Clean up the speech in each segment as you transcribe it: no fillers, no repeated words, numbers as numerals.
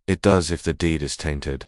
It does if the deed is tainted.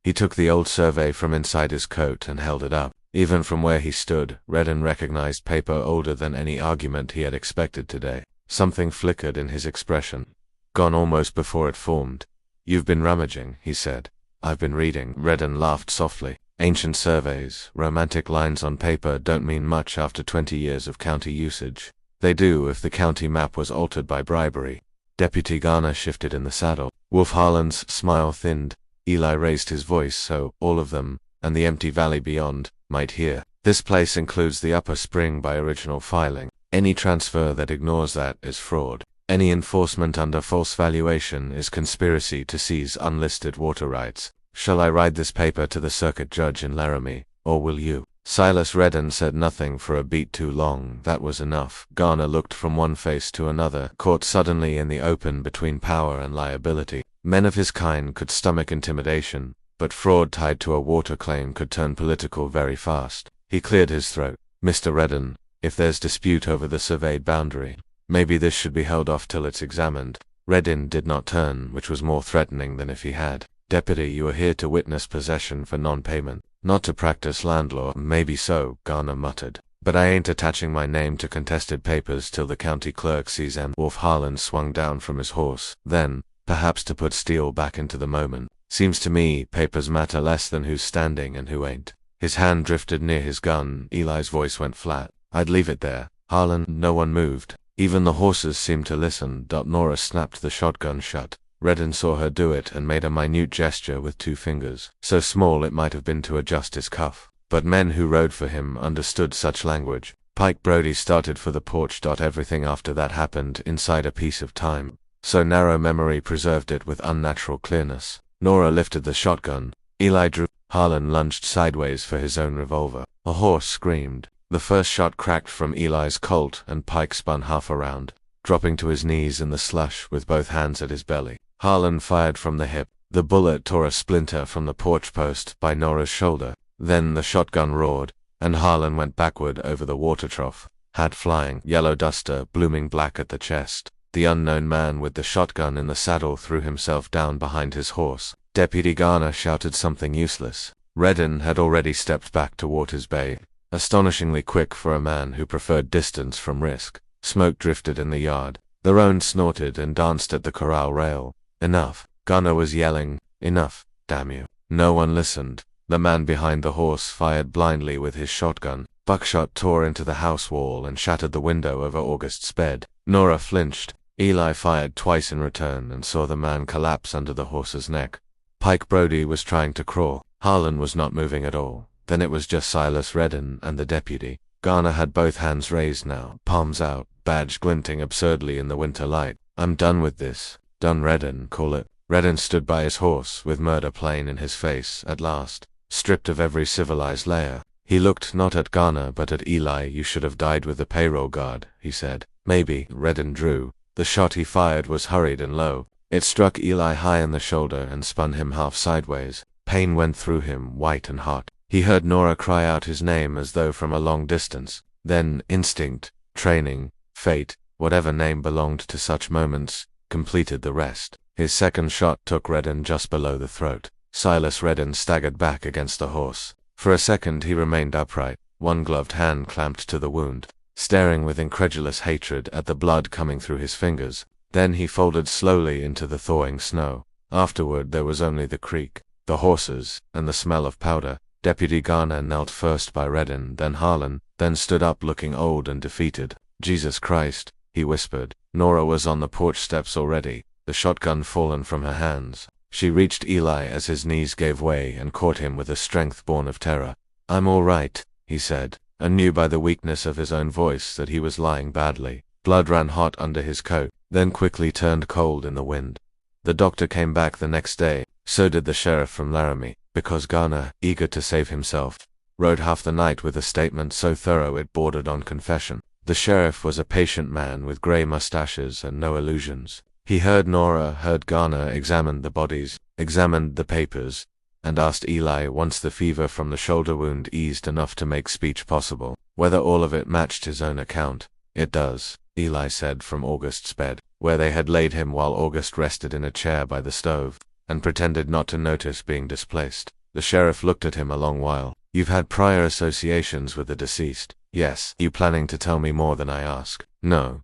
He took the old survey from inside his coat and held it up. Even from where he stood, Redden recognized paper older than any argument he had expected today. Something flickered in his expression. Gone almost before it formed. "You've been rummaging," he said. "I've been reading." Redden laughed softly. "Ancient surveys, romantic lines on paper don't mean much after 20 years of county usage. They do if the county map was altered by bribery." Deputy Garner shifted in the saddle. Wolf Harlan's smile thinned. Eli raised his voice so all of them, and the empty valley beyond, might hear. "This place includes the upper spring by original filing. Any transfer that ignores that is fraud. Any enforcement under false valuation is conspiracy to seize unlisted water rights. Shall I ride this paper to the circuit judge in Laramie, or will you?" Silas Redden said nothing for a beat too long. That was enough. Garner looked from one face to another, caught suddenly in the open between power and liability. Men of his kind could stomach intimidation, but fraud tied to a water claim could turn political very fast. He cleared his throat. "Mr. Redden, if there's dispute over the surveyed boundary, maybe this should be held off till it's examined." Redden did not turn, which was more threatening than if he had. "Deputy, you are here to witness possession for non-payment, not to practice landlaw." "Maybe so," Garner muttered, "but I ain't attaching my name to contested papers till the county clerk sees them." Wolf Harlan swung down from his horse. Then, perhaps to put steel back into the moment, "Seems to me papers matter less than who's standing and who ain't." His hand drifted near his gun. Eli's voice went flat. "I'd leave it there, Harlan." No one moved. Even the horses seemed to listen. Nora snapped the shotgun shut. Redden saw her do it and made a minute gesture with 2 fingers, so small it might have been to adjust his cuff. But men who rode for him understood such language. Pike Brody started for the porch. Everything after that happened inside a piece of time, so narrow memory preserved it with unnatural clearness. Nora lifted the shotgun. Eli drew. Harlan lunged sideways for his own revolver. A horse screamed. The first shot cracked from Eli's Colt, and Pike spun half around, dropping to his knees in the slush with both hands at his belly. Harlan fired from the hip. The bullet tore a splinter from the porch post by Nora's shoulder. Then the shotgun roared, and Harlan went backward over the water trough, hat flying, yellow duster blooming black at the chest. The unknown man with the shotgun in the saddle threw himself down behind his horse. Deputy Garner shouted something useless. Redden had already stepped back to Waters Bay, astonishingly quick for a man who preferred distance from risk. Smoke drifted in the yard. The roan snorted and danced at the corral rail. "Enough." Garner was yelling. "Enough, damn you." No one listened. The man behind the horse fired blindly with his shotgun. Buckshot tore into the house wall and shattered the window over August's bed. Nora flinched. Eli fired twice in return and saw the man collapse under the horse's neck. Pike Brody was trying to crawl. Harlan was not moving at all. Then it was just Silas Redden and the deputy. Garner had both hands raised now, palms out, badge glinting absurdly in the winter light. "I'm done with this." "Done, Redden, call it." Redden stood by his horse, with murder plain in his face, at last, stripped of every civilized layer. He looked not at Garner but at Eli. "You should have died with the payroll guard," he said. "Maybe." Redden drew. The shot he fired was hurried and low. It struck Eli high in the shoulder and spun him half sideways. Pain went through him, white and hot. He heard Nora cry out his name as though from a long distance. Then instinct, training, fate, whatever name belonged to such moments, completed the rest. His second shot took Redden just below the throat. Silas Redden staggered back against the horse. For a second he remained upright, one gloved hand clamped to the wound, staring with incredulous hatred at the blood coming through his fingers. Then he folded slowly into the thawing snow. Afterward there was only the creak, the horses, and the smell of powder. Deputy Garner knelt first by Redden, then Harlan, then stood up looking old and defeated. "Jesus Christ," he whispered. Nora was on the porch steps already, the shotgun fallen from her hands. She reached Eli as his knees gave way and caught him with a strength born of terror. "I'm all right," he said, and knew by the weakness of his own voice that he was lying badly. Blood ran hot under his coat, then quickly turned cold in the wind. The doctor came back the next day. So did the sheriff from Laramie, because Garner, eager to save himself, rode half the night with a statement so thorough it bordered on confession. The sheriff was a patient man with gray mustaches and no illusions. He heard Nora, heard Garner, examined the bodies, examined the papers, and asked Eli, once the fever from the shoulder wound eased enough to make speech possible, whether all of it matched his own account. "It does," Eli said from August's bed, where they had laid him while August rested in a chair by the stove. and pretended not to notice being displaced. The sheriff looked at him a long while. You've had prior associations with the deceased? Yes. You planning to tell me more than I ask? No.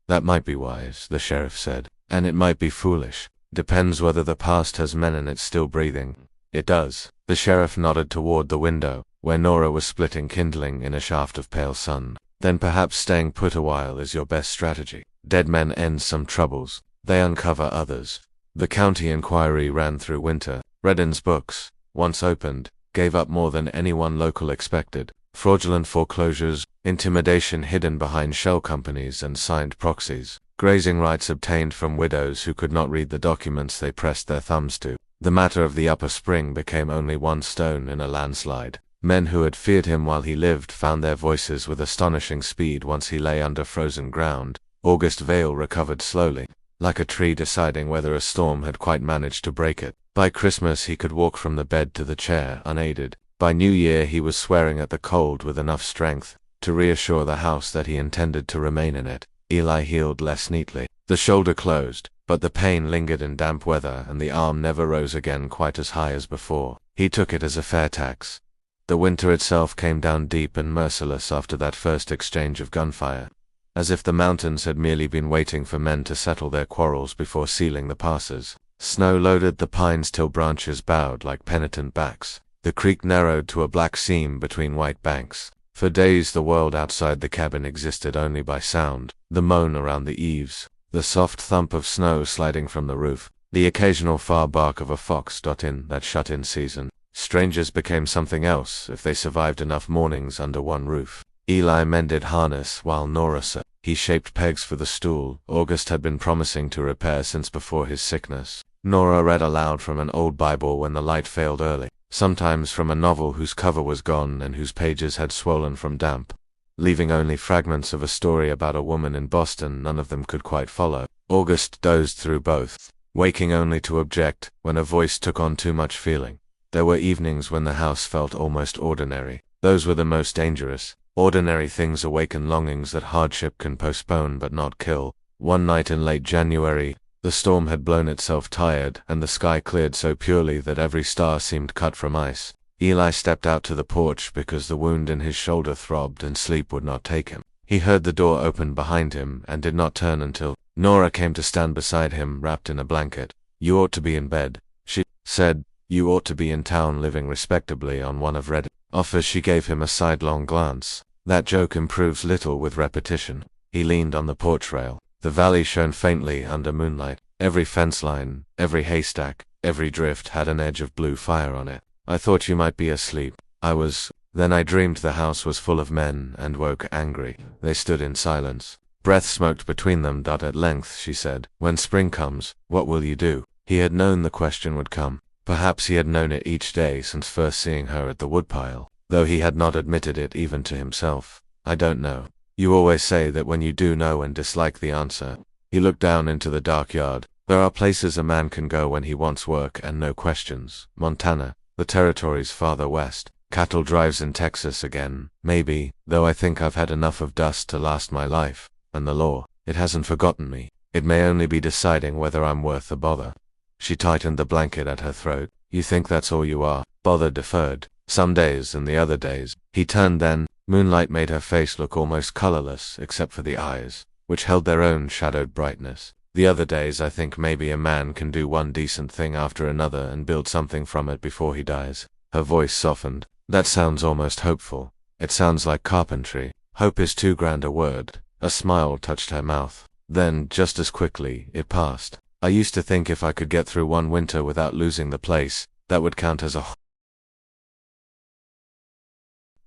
That might be wise, the sheriff said. And it might be foolish. Depends whether the past has men in it still breathing. It does. The sheriff nodded toward the window, where Nora was splitting kindling in a shaft of pale sun. Then perhaps staying put a while is your best strategy. Dead men end some troubles. They uncover others. The county inquiry ran through winter. Redden's books, once opened, gave up more than anyone local expected. Fraudulent foreclosures, intimidation hidden behind shell companies and signed proxies, grazing rights obtained from widows who could not read the documents they pressed their thumbs to. The matter of the upper spring became only one stone in a landslide. Men who had feared him while he lived found their voices with astonishing speed once he lay under frozen ground. August Vale recovered slowly, like a tree deciding whether a storm had quite managed to break it. By Christmas he could walk from the bed to the chair unaided. By New Year he was swearing at the cold with enough strength to reassure the house that he intended to remain in it. Eli healed less neatly. The shoulder closed, but the pain lingered in damp weather and the arm never rose again quite as high as before. He took it as a fair tax. The winter itself came down deep and merciless after that first exchange of gunfire, as if the mountains had merely been waiting for men to settle their quarrels before sealing the passes. Snow loaded the pines till branches bowed like penitent backs. The creek narrowed to a black seam between white banks. For days the world outside the cabin existed only by sound, the moan around the eaves, the soft thump of snow sliding from the roof, the occasional far bark of a fox. In that shut-in season, strangers became something else if they survived enough mornings under one roof. Eli mended harness while Nora sat. He shaped pegs for the stool August had been promising to repair since before his sickness. Nora read aloud from an old Bible when the light failed early, sometimes from a novel whose cover was gone and whose pages had swollen from damp, leaving only fragments of a story about a woman in Boston none of them could quite follow. August dozed through both, waking only to object when a voice took on too much feeling. There were evenings when the house felt almost ordinary. Those were the most dangerous. Ordinary things awaken longings that hardship can postpone but not kill. One night in late January, the storm had blown itself tired, and the sky cleared so purely that every star seemed cut from ice. Eli stepped out to the porch because the wound in his shoulder throbbed and sleep would not take him. He heard the door open behind him and did not turn until Nora came to stand beside him, wrapped in a blanket. "You ought to be in bed," she said. "You ought to be in town living respectably on one of Red's offers." She gave him a sidelong glance. That joke improves little with repetition. He leaned on the porch rail. The valley shone faintly under moonlight. Every fence line, every haystack, every drift had an edge of blue fire on it. "I thought you might be asleep." "I was. Then I dreamed the house was full of men and woke angry." They stood in silence. Breath smoked between them. At length she said, "When spring comes, what will you do?" He had known the question would come. Perhaps he had known it each day since first seeing her at the woodpile, though he had not admitted it even to himself. "I don't know. You always say that when you do know and dislike the answer." He looked down into the dark yard. "There are places a man can go when he wants work and no questions. Montana, the territories farther west, cattle drives in Texas again, maybe, though I think I've had enough of dust to last my life. And the law, it hasn't forgotten me. It may only be deciding whether I'm worth the bother." She tightened the blanket at her throat. "You think that's all you are?" Bother deferred. "Some days and the other days." He turned then. Moonlight made her face look almost colorless except for the eyes, which held their own shadowed brightness. "The other days I think maybe a man can do one decent thing after another and build something from it before he dies." Her voice softened. "That sounds almost hopeful. It sounds like carpentry." "Hope is too grand a word." A smile touched her mouth. Then, just as quickly, it passed. "I used to think if I could get through one winter without losing the place, that would count as a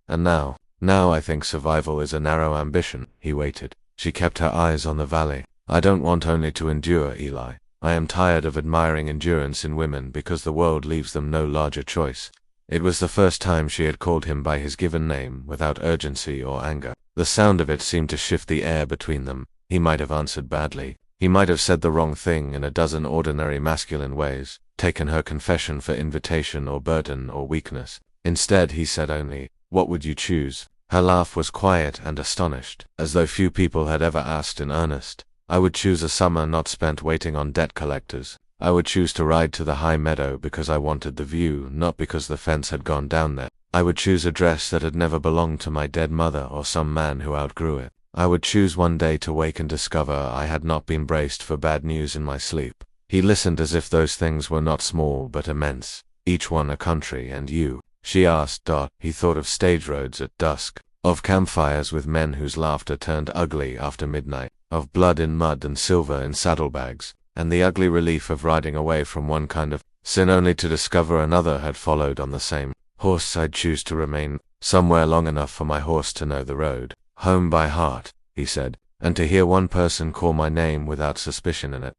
and now I think survival is a narrow ambition." He waited. She kept her eyes on the valley. "I don't want only to endure, Eli. I am tired of admiring endurance in women because the world leaves them no larger choice." It was the first time she had called him by his given name without urgency or anger. The sound of it seemed to shift the air between them. He might have answered badly. He might have said the wrong thing in a dozen ordinary masculine ways, taken her confession for invitation or burden or weakness. Instead he said only, "What would you choose?" Her laugh was quiet and astonished, as though few people had ever asked in earnest. "I would choose a summer not spent waiting on debt collectors." I would choose to ride to the high meadow because I wanted the view, not because the fence had gone down there. I would choose a dress that had never belonged to my dead mother or some man who outgrew it. I would choose one day to wake and discover I had not been braced for bad news in my sleep. He listened as if those things were not small but immense, each one a country. And you? She asked. He thought of stage roads at dusk, of campfires with men whose laughter turned ugly after midnight, of blood in mud and silver in saddlebags, and the ugly relief of riding away from one kind of sin only to discover another had followed on the same horse. I'd choose to remain somewhere long enough for my horse to know the road home by heart, he said, and to hear one person call my name without suspicion in it.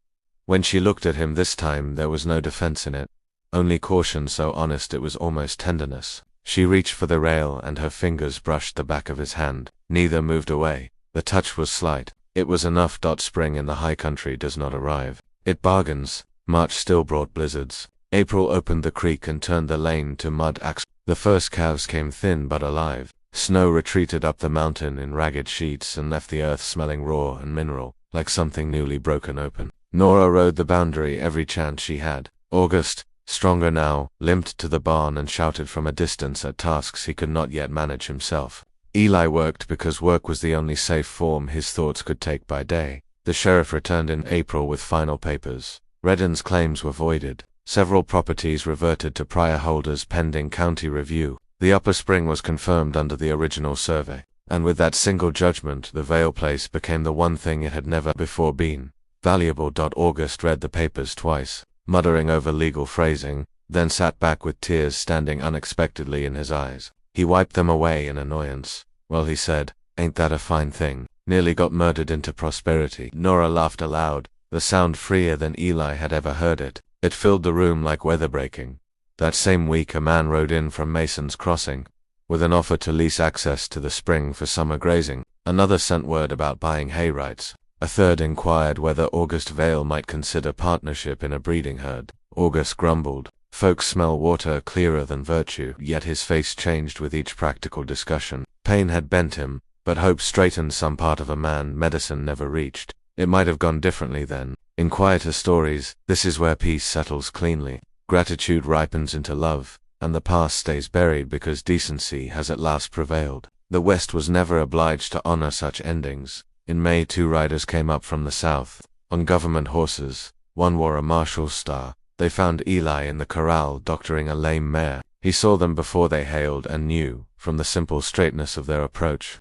When she looked at him this time, there was no defense in it, only caution so honest it was almost tenderness. She reached for the rail and her fingers brushed the back of his hand. Neither moved away. The touch was slight. It was enough. Spring in the high country does not arrive. It bargains. March still brought blizzards. April opened the creek and turned the lane to mud. The first calves came thin but alive. Snow retreated up the mountain in ragged sheets and left the earth smelling raw and mineral, like something newly broken open. Nora rode the boundary every chance she had. August, stronger now, limped to the barn and shouted from a distance at tasks he could not yet manage himself. Eli worked because work was the only safe form his thoughts could take by day. The sheriff returned in April with final papers. Redden's claims were voided. Several properties reverted to prior holders pending county review. The upper spring was confirmed under the original survey, and with that single judgment the Vale place became the one thing it had never before been valuable. August read the papers twice, muttering over legal phrasing, then sat back with tears standing unexpectedly in his eyes. He wiped them away in annoyance. Well, he said, ain't that a fine thing? Nearly got murdered into prosperity. Nora laughed aloud, the sound freer than Eli had ever heard it. It filled the room like weather breaking. That same week a man rode in from Mason's Crossing, with an offer to lease access to the spring for summer grazing. Another sent word about buying hay rights. A third inquired whether August Vale might consider partnership in a breeding herd. August grumbled. Folks smell water clearer than virtue, yet his face changed with each practical discussion. Pain had bent him, but hope straightened some part of a man medicine never reached. It might have gone differently then. In quieter stories, this is where peace settles cleanly. Gratitude ripens into love, and the past stays buried because decency has at last prevailed. The West was never obliged to honor such endings. In May 2 riders came up from the south, on government horses. One wore a marshal's star. They found Eli in the corral doctoring a lame mare. He saw them before they hailed and knew, from the simple straightness of their approach,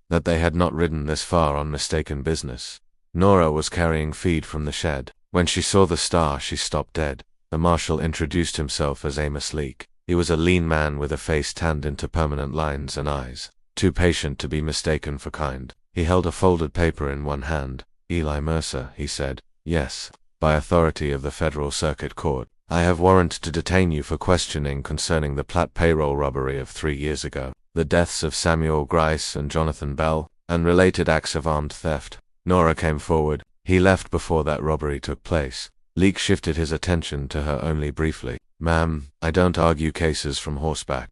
that they had not ridden this far on mistaken business. Nora was carrying feed from the shed. When she saw the star she stopped dead. The marshal introduced himself as Amos Leake. He was a lean man with a face tanned into permanent lines and eyes, too patient to be mistaken for kind. He held a folded paper in one hand. Eli Mercer, he said. Yes, by authority of the Federal Circuit Court. I have warrant to detain you for questioning concerning the Platt payroll robbery of 3 years ago, the deaths of Samuel Grice and Jonathan Bell, and related acts of armed theft. Nora came forward. He left before that robbery took place. Leake shifted his attention to her only briefly. Ma'am, I don't argue cases from horseback.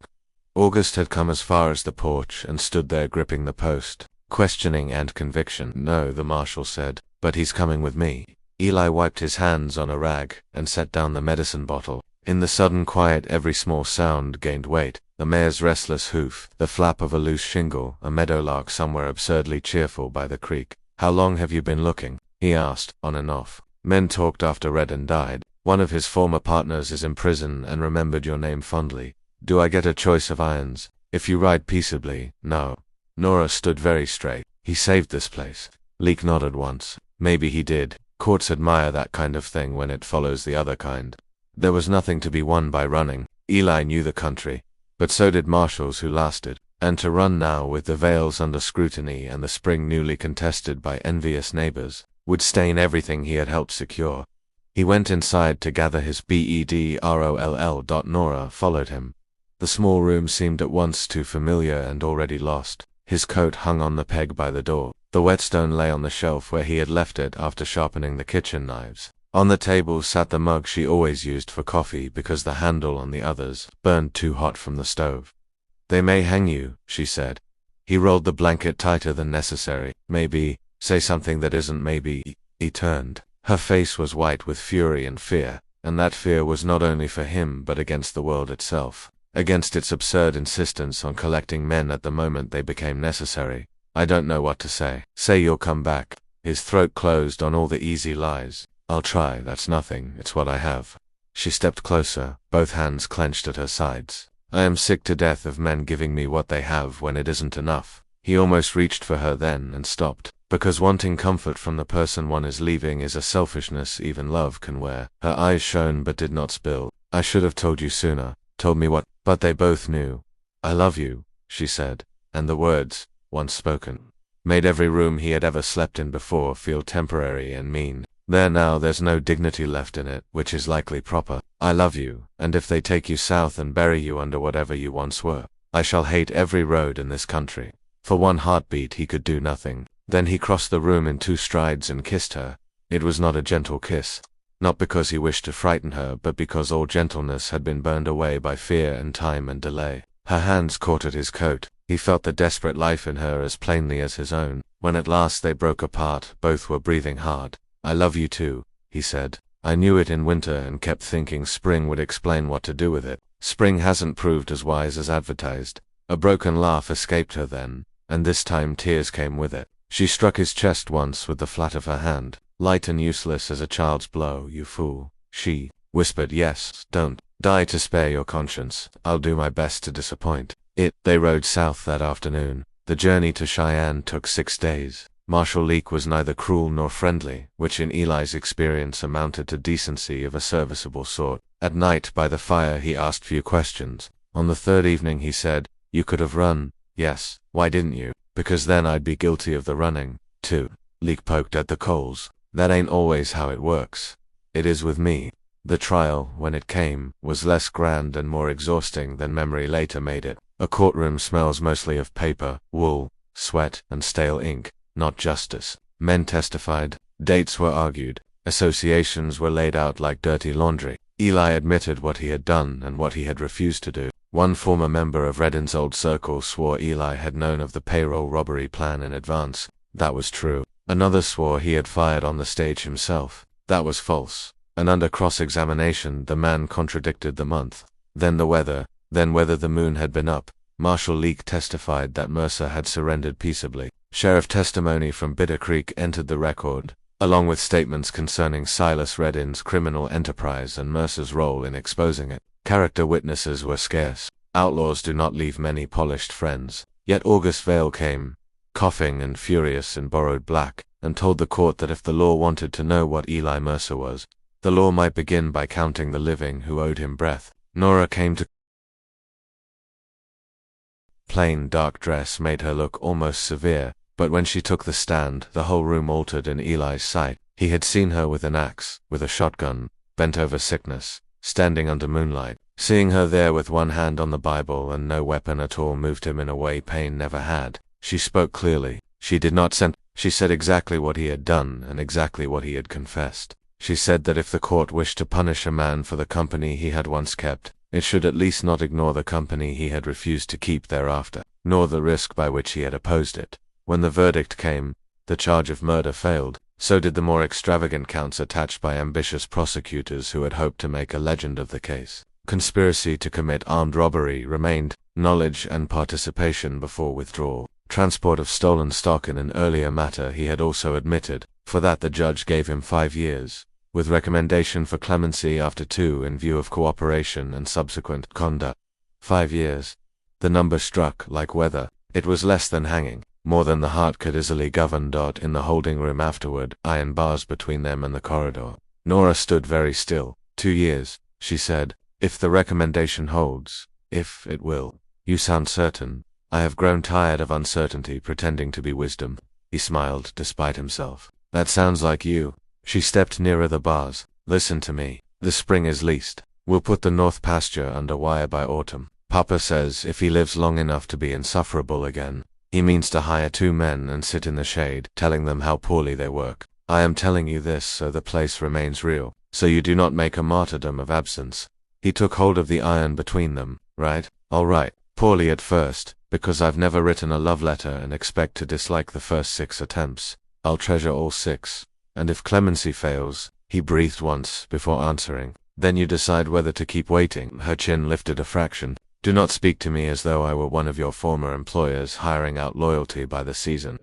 August had come as far as the porch and stood there gripping the post, questioning and conviction. No, the marshal said, but he's coming with me. Eli wiped his hands on a rag and set down the medicine bottle. In the sudden quiet every small sound gained weight. The mare's restless hoof, the flap of a loose shingle, a meadowlark somewhere absurdly cheerful by the creek. How long have you been looking? He asked, on and off. Men talked after Redden died. One of his former partners is in prison and remembered your name fondly. Do I get a choice of irons? If you ride peaceably, no. Nora stood very straight. He saved this place. Leake nodded once. Maybe he did. Courts admire that kind of thing when it follows the other kind. There was nothing to be won by running. Eli knew the country, but so did marshals who lasted. And to run now with the Vales under scrutiny and the spring newly contested by envious neighbors would stain everything he had helped secure. He went inside to gather his bedroll. Nora followed him. The small room seemed at once too familiar and already lost. His coat hung on the peg by the door. The whetstone lay on the shelf where he had left it after sharpening the kitchen knives. On the table sat the mug she always used for coffee because the handle on the others burned too hot from the stove. They may hang you, she said. He rolled the blanket tighter than necessary. Maybe, say something that isn't maybe. He turned. Her face was white with fury and fear, and that fear was not only for him but against the world itself, against its absurd insistence on collecting men at the moment they became necessary. I don't know what to say. Say you'll come back. His throat closed on all the easy lies. I'll try, that's nothing, it's what I have. She stepped closer, both hands clenched at her sides. I am sick to death of men giving me what they have when it isn't enough. He almost reached for her then and stopped, because wanting comfort from the person one is leaving is a selfishness even love can wear. Her eyes shone but did not spill. I should have told you sooner. Told me what? But they both knew. I love you, she said, and the words, once spoken, made every room he had ever slept in before feel temporary and mean. There now there's no dignity left in it, which is likely proper. I love you, and if they take you south and bury you under whatever you once were, I shall hate every road in this country. For one heartbeat he could do nothing. Then he crossed the room in 2 strides and kissed her. It was not a gentle kiss. Not because he wished to frighten her, but because all gentleness had been burned away by fear and time and delay. Her hands caught at his coat. He felt the desperate life in her as plainly as his own. When at last they broke apart, both were breathing hard. I love you too, he said. I knew it in winter and kept thinking spring would explain what to do with it. Spring hasn't proved as wise as advertised. A broken laugh escaped her then, and this time tears came with it. She struck his chest once with the flat of her hand. Light and useless as a child's blow, you fool. She whispered, yes, don't die to spare your conscience. I'll do my best to disappoint it. They rode south that afternoon. The journey to Cheyenne took 6 days. Marshal Leake was neither cruel nor friendly, which in Eli's experience amounted to decency of a serviceable sort. At night by the fire he asked few questions. On the 3rd evening he said, you could have run. Yes. Why didn't you? Because then I'd be guilty of the running, too. Leake poked at the coals. That ain't always how it works. It is with me. The trial, when it came, was less grand and more exhausting than memory later made it. A courtroom smells mostly of paper, wool, sweat, and stale ink, not justice. Men testified, dates were argued, associations were laid out like dirty laundry. Eli admitted what he had done and what he had refused to do. One former member of Redden's old circle swore Eli had known of the payroll robbery plan in advance. That was true. Another swore he had fired on the stage himself. That was false. And under cross-examination the man contradicted the month, then the weather, then whether the moon had been up. Marshal Leake testified that Mercer had surrendered peaceably. Sheriff testimony from Bitter Creek entered the record, along with statements concerning Silas Redden's criminal enterprise and Mercer's role in exposing it. Character witnesses were scarce. Outlaws do not leave many polished friends. Yet August Vale came, coughing and furious in borrowed black, and told the court that if the law wanted to know what Eli Mercer was, the law might begin by counting the living who owed him breath. Nora came to. Plain dark dress made her look almost severe, but when she took the stand, the whole room altered in Eli's sight. He had seen her with an axe, with a shotgun, bent over sickness, standing under moonlight. Seeing her there with one hand on the Bible and no weapon at all moved him in a way pain never had. She spoke clearly. She did not send. She said exactly what he had done and exactly what he had confessed. She said that if the court wished to punish a man for the company he had once kept, it should at least not ignore the company he had refused to keep thereafter, nor the risk by which he had opposed it. When the verdict came, the charge of murder failed. So did the more extravagant counts attached by ambitious prosecutors who had hoped to make a legend of the case. Conspiracy to commit armed robbery remained, knowledge and participation before withdrawal. Transport of stolen stock in an earlier matter he had also admitted. For that the judge gave him 5 years, with recommendation for clemency after 2 in view of cooperation and subsequent conduct. 5 years. The number struck like weather. It was less than hanging, more than the heart could easily govern. In the holding room afterward, iron bars between them and the corridor. Nora stood very still. 2 years, she said, if the recommendation holds, if it will. You sound certain. I have grown tired of uncertainty pretending to be wisdom. He smiled despite himself. That sounds like you. She stepped nearer the bars. Listen to me. The spring is leased. We'll put the north pasture under wire by autumn. Papa says if he lives long enough to be insufferable again, he means to hire 2 men and sit in the shade, telling them how poorly they work. I am telling you this so the place remains real, so you do not make a martyrdom of absence. He took hold of the iron between them. Right? All right. Poorly at first, because I've never written a love letter and expect to dislike the first 6 attempts. I'll treasure all 6. And if clemency fails, he breathed once before answering. Then you decide whether to keep waiting. Her chin lifted a fraction. Do not speak to me as though I were one of your former employers hiring out loyalty by the season.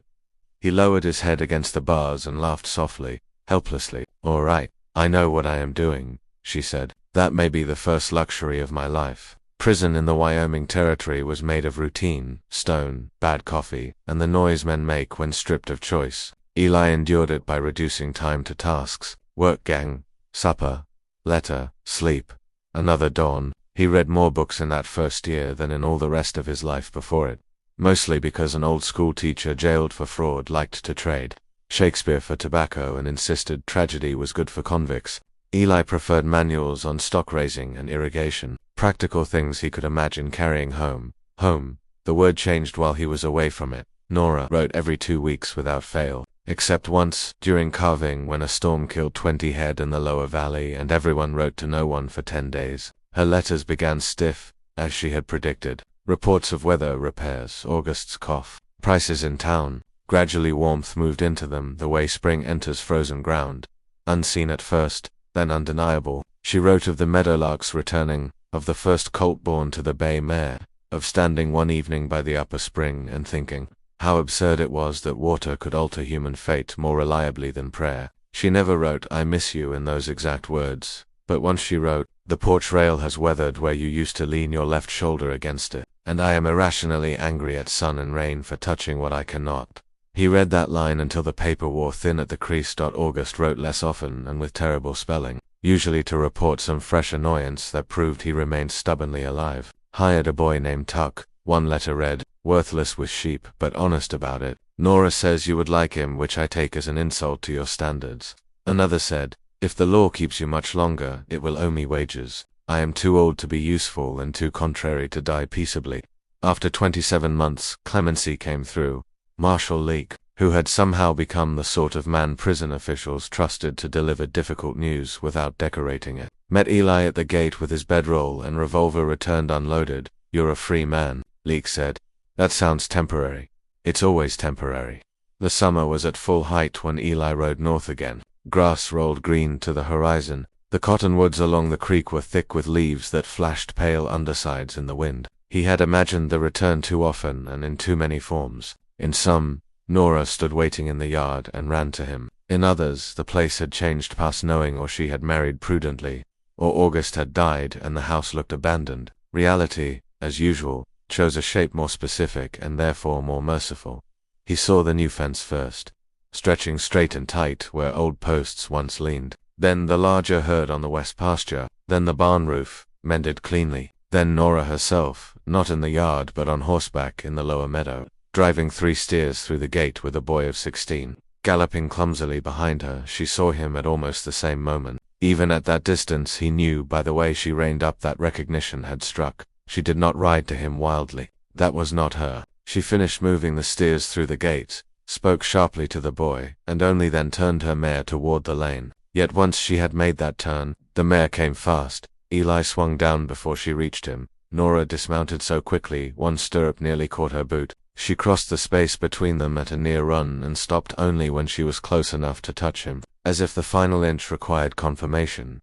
He lowered his head against the bars and laughed softly, helplessly. All right, I know what I am doing, she said. That may be the first luxury of my life. Prison in the Wyoming Territory was made of routine, stone, bad coffee, and the noise men make when stripped of choice. Eli endured it by reducing time to tasks: work gang, supper, letter, sleep. Another dawn. He read more books in that first year than in all the rest of his life before it. Mostly because an old school teacher jailed for fraud liked to trade Shakespeare for tobacco and insisted tragedy was good for convicts. Eli preferred manuals on stock raising and irrigation, practical things he could imagine carrying home. Home. The word changed while he was away from it. Nora wrote every 2 weeks without fail, except once, during calving when a storm killed 20 head in the lower valley and everyone wrote to no one for 10 days. Her letters began stiff, as she had predicted. Reports of weather repairs, August's cough, prices in town. Gradually warmth moved into them the way spring enters frozen ground. Unseen at first, then undeniable. She wrote of the meadowlarks returning, of the first colt born to the bay mare, of standing one evening by the upper spring and thinking how absurd it was that water could alter human fate more reliably than prayer. She never wrote "I miss you" in those exact words, but once she wrote, "The porch rail has weathered where you used to lean your left shoulder against it, and I am irrationally angry at sun and rain for touching what I cannot." He read that line until the paper wore thin at the crease. August wrote less often and with terrible spelling, usually to report some fresh annoyance that proved he remained stubbornly alive. Hired a boy named Tuck. One letter read, "Worthless with sheep, but honest about it. Nora says you would like him, which I take as an insult to your standards." Another said, "If the law keeps you much longer, it will owe me wages. I am too old to be useful and too contrary to die peaceably." After 27 months, clemency came through. Marshal Leake, who had somehow become the sort of man prison officials trusted to deliver difficult news without decorating it, met Eli at the gate with his bedroll and revolver returned unloaded. "You're a free man," Leake said. "That sounds temporary." "It's always temporary." The summer was at full height when Eli rode north again. Grass rolled green to the horizon. The cottonwoods along the creek were thick with leaves that flashed pale undersides in the wind. He had imagined the return too often and in too many forms. In some, Nora stood waiting in the yard and ran to him. In others, the place had changed past knowing, or she had married prudently, or August had died and the house looked abandoned. Reality, as usual, chose a shape more specific and therefore more merciful. He saw the new fence first, stretching straight and tight where old posts once leaned. Then the larger herd on the west pasture. Then the barn roof, mended cleanly. Then Nora herself, not in the yard but on horseback in the lower meadow, driving 3 steers through the gate with a boy of 16. Galloping clumsily behind her, she saw him at almost the same moment. Even at that distance he knew by the way she reined up that recognition had struck. She did not ride to him wildly. That was not her. She finished moving the steers through the gate, spoke sharply to the boy, and only then turned her mare toward the lane. Yet once she had made that turn, the mare came fast. Eli swung down before she reached him. Nora dismounted so quickly, one stirrup nearly caught her boot. She crossed the space between them at a near run and stopped only when she was close enough to touch him, as if the final inch required confirmation.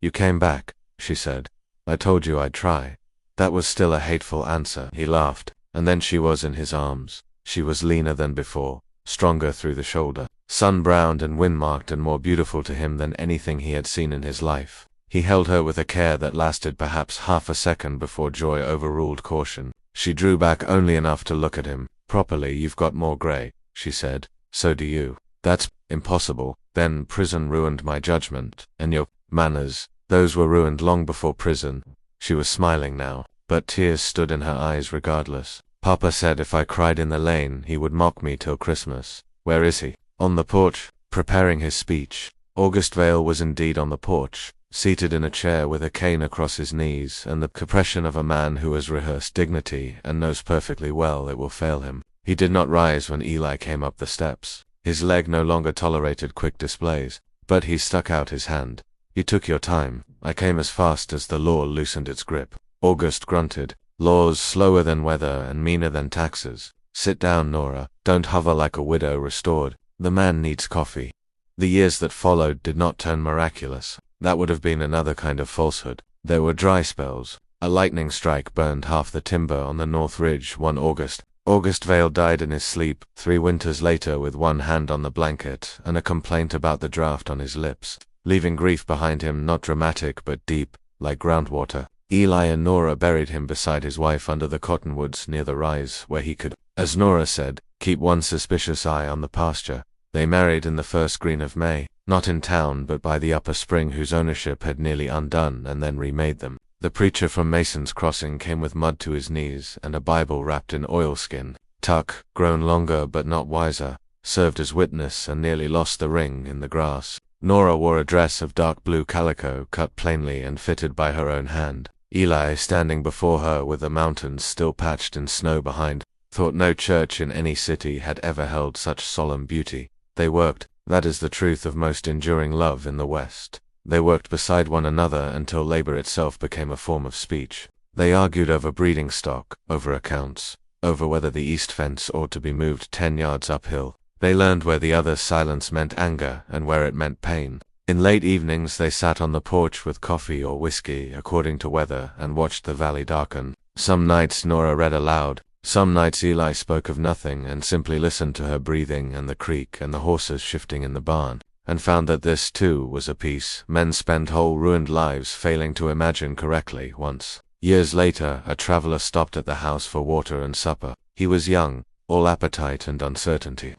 "You came back," she said. "I told you I'd try." That was still a hateful answer. He laughed, and then she was in his arms. She was leaner than before, stronger through the shoulder, sun-browned and wind-marked and more beautiful to him than anything he had seen in his life. He held her with a care that lasted perhaps half a second before joy overruled caution. She drew back only enough to look at him. "Properly, you've got more gray," she said. "So do you." "That's impossible." "Then prison ruined my judgment, and your manners. Those were ruined long before prison." She was smiling now, but tears stood in her eyes regardless. "Papa said if I cried in the lane, he would mock me till Christmas." "Where is he?" "On the porch, preparing his speech." August Vale was indeed on the porch, seated in a chair with a cane across his knees and the compression of a man who has rehearsed dignity and knows perfectly well it will fail him. He did not rise when Eli came up the steps. His leg no longer tolerated quick displays, but he stuck out his hand. "You took your time. I came as fast as the law loosened its grip." August grunted. "Laws slower than weather and meaner than taxes. Sit down, Nora. Don't hover like a widow restored. The man needs coffee." The years that followed did not turn miraculous. That would have been another kind of falsehood. There were dry spells. A lightning strike burned half the timber on the North Ridge one August. August Vale died in his sleep 3 winters later with one hand on the blanket and a complaint about the draft on his lips, leaving grief behind him, not dramatic but deep, like groundwater. Eli and Nora buried him beside his wife under the cottonwoods near the rise, where he could, as Nora said, keep one suspicious eye on the pasture. They married in the first green of May, not in town but by the upper spring whose ownership had nearly undone and then remade them. The preacher from Mason's Crossing came with mud to his knees and a Bible wrapped in oilskin. Tuck, grown longer but not wiser, served as witness and nearly lost the ring in the grass. Nora wore a dress of dark blue calico cut plainly and fitted by her own hand. Eli, standing before her with the mountains still patched in snow behind, thought no church in any city had ever held such solemn beauty. They worked, that is the truth of most enduring love in the West. They worked beside one another until labor itself became a form of speech. They argued over breeding stock, over accounts, over whether the east fence ought to be moved 10 yards uphill. They learned where the other's silence meant anger and where it meant pain. In late evenings they sat on the porch with coffee or whiskey according to weather and watched the valley darken. Some nights Nora read aloud. Some nights Eli spoke of nothing and simply listened to her breathing and the creak and the horses shifting in the barn, and found that this, too, was a peace men spend whole ruined lives failing to imagine correctly once. Years later, a traveler stopped at the house for water and supper. He was young, all appetite and uncertainty,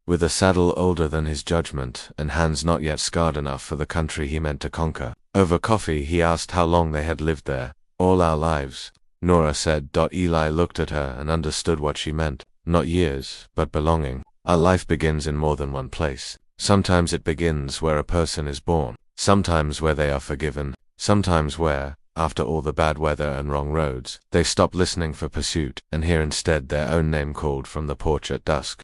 with a saddle older than his judgment and hands not yet scarred enough for the country he meant to conquer. Over coffee he asked how long they had lived there. All our lives, Nora said. Eli looked at her and understood what she meant. Not years, but belonging. Our life begins in more than one place. Sometimes it begins where a person is born, sometimes where they are forgiven, sometimes where, after all the bad weather and wrong roads, they stop listening for pursuit and hear instead their own name called from the porch at dusk.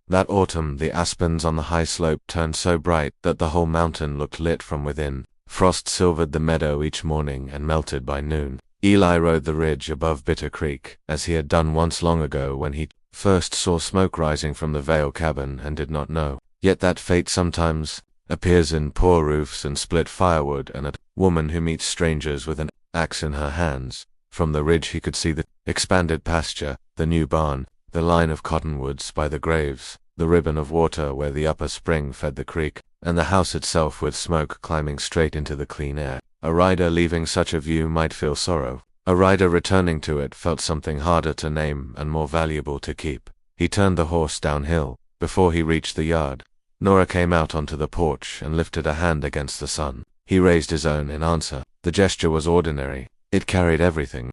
That autumn the aspens on the high slope turned so bright that the whole mountain looked lit from within. Frost silvered the meadow each morning and melted by noon. Eli rode the ridge above Bitter Creek, as he had done once long ago when he first saw smoke rising from the Vale cabin and did not know. Yet that fate sometimes appears in poor roofs and split firewood and a woman who meets strangers with an axe in her hands. From the ridge he could see the expanded pasture, the new barn, the line of cottonwoods by the graves, the ribbon of water where the upper spring fed the creek, and the house itself with smoke climbing straight into the clean air. A rider leaving such a view might feel sorrow. A rider returning to it felt something harder to name and more valuable to keep. He turned the horse downhill. Before he reached the yard, Nora came out onto the porch and lifted a hand against the sun. He raised his own in answer. The gesture was ordinary. It carried everything.